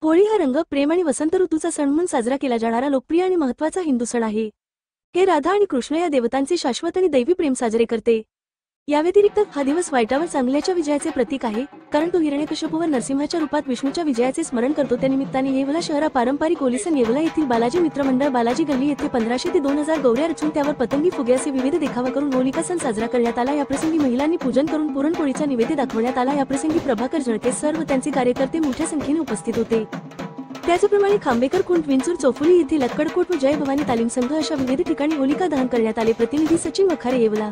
होळी हा रंग, प्रेम आणि वसंत ऋतूचा सण म्हणून साजरा केला जाणारा लोकप्रिय आणि महत्त्वाचा हिंदू सण आहे। हे राधा आणि कृष्ण या देवतांचे शाश्वत आणि दैवी प्रेम साजरे करते। या व्यतिरिक्त हा दिवस वाईटावर चांगल्याच्या विजयाचे प्रतीक आहे, कारण तो हिरण्यकश्यपूवर नरसिंहाच्या रूपात विष्णूच्या विजयाचे स्मरण करतो। त्या निमित्ताने येवला शहरा पारंपरिक ओलिसन येवला येथील बालाजी मित्रमंडळ बालाजी गल्ली येथे 1500 ते 2000 गौऱ्या रचून त्यावर पतंगी फुगे असे विविध देखावा करून होलिका सण साजरा करण्यात आला। या प्रसंगी महिलांनी पूजन करून पुरणपोळीचा नैवेद्य दाखवण्यात आला। या प्रसंगी प्रभाकर जळके सर व त्यांचे कार्यकर्ते मोठ्या संख्येने उपस्थित होते। त्याचप्रमाणे खांबेकर खुंट, विंचूर, चौफुली येथील लक्कडकोट व जय भवानी तालीम संघ अशा विविध ठिकाणी होलिका दहन करण्यात आले। प्रतिनिधी सचिन वखारे, येवला।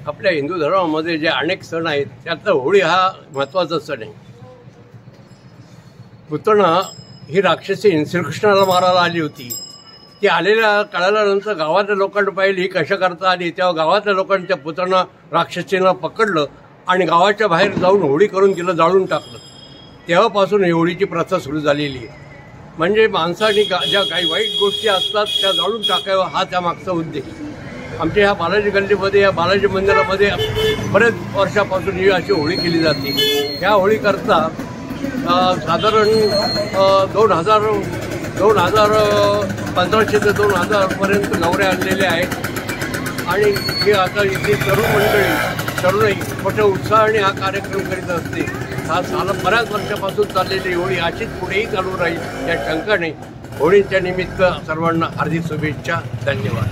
आपल्या हिंदू धर्मामध्ये जे अनेक सण आहेत त्यातला होळी हा महत्त्वाचा सण आहे। पुतना ही राक्षसी श्रीकृष्णाला मारायला आली होती। ती आलेल्या कळाल्यानंतर गावातल्या लोकांनी पाहिली ही कशा करता आली, तेव्हा गावातल्या लोकांनी त्या पुतना राक्षसीला पकडलं आणि गावाच्या बाहेर जाऊन होळी करून तिला जाळून टाकलं। तेव्हापासून ही होळीची प्रथा सुरू झालेली आहे। म्हणजे माणसाने ज्या काही वाईट गोष्टी असतात त्या जाळून टाकाव्या हा त्यामागचा उद्देश। आमच्या ह्या बालाजी गल्लीमध्ये, या बालाजी मंदिरामध्ये बरेच वर्षापासून ही अशी होळी केली जाते। ह्या होळीकरता साधारण 1500 ते 2000 पर्यंत गौऱ्या आणलेल्या आहेत आणि ही आता इथे तरुणाई मोठ्या उत्साहाने हा कार्यक्रम करीत असते। हा बऱ्याच वर्षापासून चाललेली होळी अशीच पुढेही चालू राहील या शंकाने होळीच्या निमित्त सर्वांना हार्दिक शुभेच्छा। धन्यवाद।